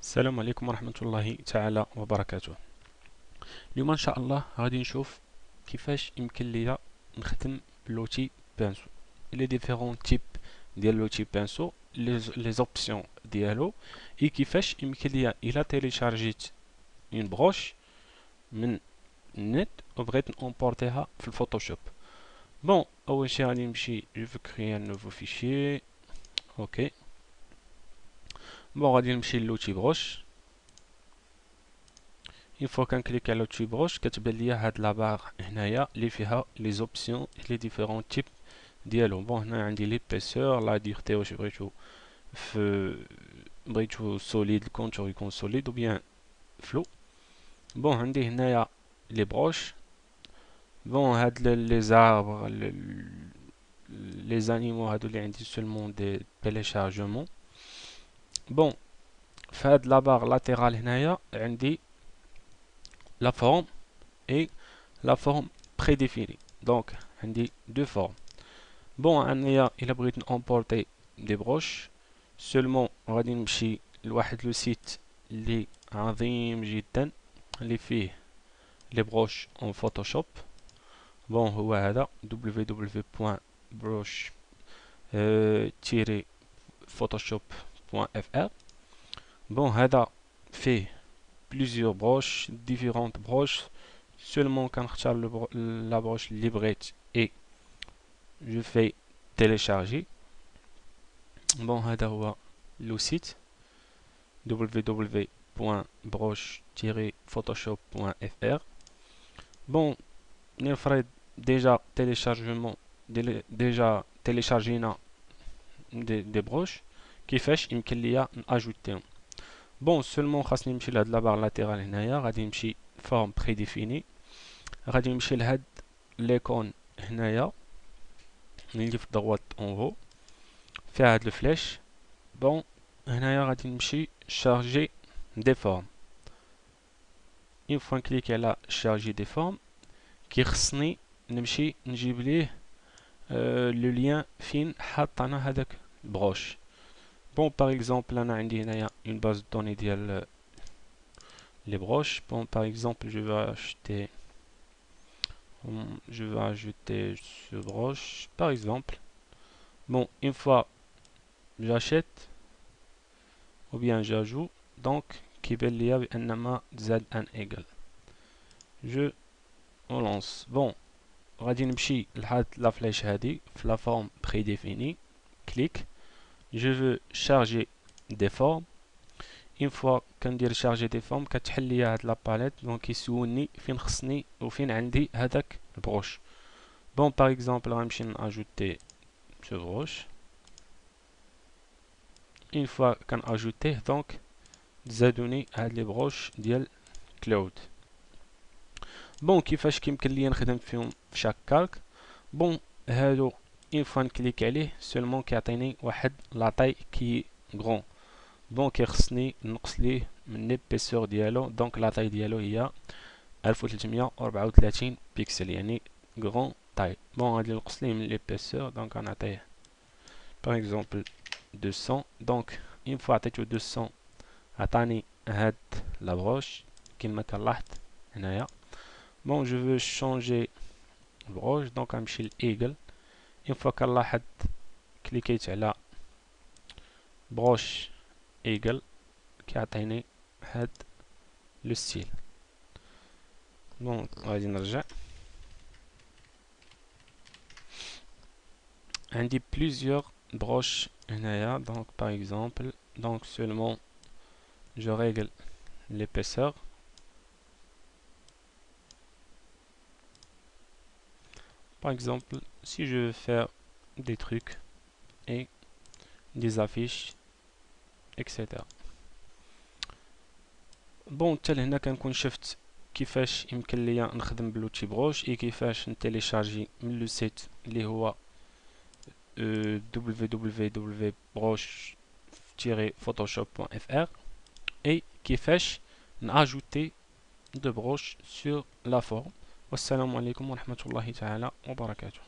السلام عليكم ورحمة الله تعالى وبركاته. اليوم ان شاء الله غادي نشوف كيفاش يمكن ليا نخدم بلوتي بانسو لي ديفيرون تيب ديال لوتي بانسو لي زوبسيون ديالو اي كيفاش يمكن ليا الا تيليشارجيت اون بروش من النت وبغيت نامبورتيها في الفوتوشوب. بون اول شي غادي نمشي جو فو كريي ان نوفو فيشي. اوكي بون غادي نمشي لوتي بروش. اون فوا كنكليك على لوتي بروش كتبان ليا هاد لا باغ هنايا اللي فيها لي زوبسيون لي ديفيرون تيب ديالهم. بون هنا عندي ليبيسور لا ديرتي واش بغيتو سوليد الكونتور يكون سوليد او بيان فلو. بون عندي هنايا لي بروش. بون هاد لي زاربر لي زانيمو هادو اللي عندي سولمون دي تيليشارجمون. بون فهاد لا باغ لاتيرال هنايا عندي la forme et la forme prédéfinie. Donc, on dit deux formes. Bon, il a pris emporter des broches. Seulement, on va dire le site اللي عظيم جدا اللي فيه les broches en Photoshop. Bon, هو هذا www.broche-photoshop.fr. Bon, هذا فيه plusieurs broches, différentes broches. Seulement quand je la broche librette et je fais télécharger. Bon, هذا هو le site www.broche-photoshop.fr. Bon, نفرض déjà téléchargement déjà téléchargينا des broches كيفاش يمكن ليا ناجوتيهم. بون سولمون خاصني نمشي لهاد لابار لاتيرال هنايا غادي نمشي فورم بريديفيني غادي نمشي لهاد ليكون هنايا اللي في دروات اون هو فيها هاد الفلاش. بون هنايا غادي نمشي شارجي دي فورم. اون فوا نكليك على شارجي دي فورم كيخصني نمشي نجيب ليه لو لين فين حاط انا هذاك البروش. Bon, par exemple, on a une base de données de les broches. Bon, par exemple, je vais ajouter ce broche, par exemple. Bon, une fois j'achète ou bien j'ajoute, donc qui va lier un ZN égal. Je relance. Bon, غادي نمشي لحد la flèche هذه في la forme prédéfinie. Clique. Je veux charger des formes. Une fois كندير charger des formes كتحل لي هاد لا باليت دونك كيسولني فين خصني وفين عندي هذاك البروش. بون باغ اكزومبل غنمشي ناجوتي سو بروش. اون فوا كناجوتيه دونك زادوني هاد لي بروش ديال كلاود. بون كيفاش كيمكن ليا نخدم فيهم في شاك كالك. بون هادو اون فوا نكليك عليه سولمون كيعطيني واحد لاطاي كي غرون. بون كيخصني نقص ليه من ليبيسور ديالو دونك لا طاي ديالو هي 1334 بيكسل يعني غران طاي. بون غادي نقص ليه من ليبيسور دونك غنعطيه باغ اكزومبل 200. دونك اون فوا عطيتو 200 عطاني هاد لا بروش كيما كنلاحظ هنايا. بون جو فو شونجي بروش دونك غنمشي لايغل. اون فوا كنلاحظ كليكيت على بروش ايجل كيعطيني هاد لو ستيل. بون غادي نرجع عندي plusieurs broches هنايا دونك par exemple donc seulement je règle l'épaisseur. Par exemple si je veux faire des trucs et des affiches etc. بون حتى لهنا كنكون شفت كيفاش يمكن ليا نخدم بلوتي بروش اي كيفاش نتيليشارجي من لو سيت اللي هو www.broche-photoshop.fr et كيفاش ناجوتي دو بروش sur la forme. والسلام عليكم ورحمة الله تعالى وبركاته.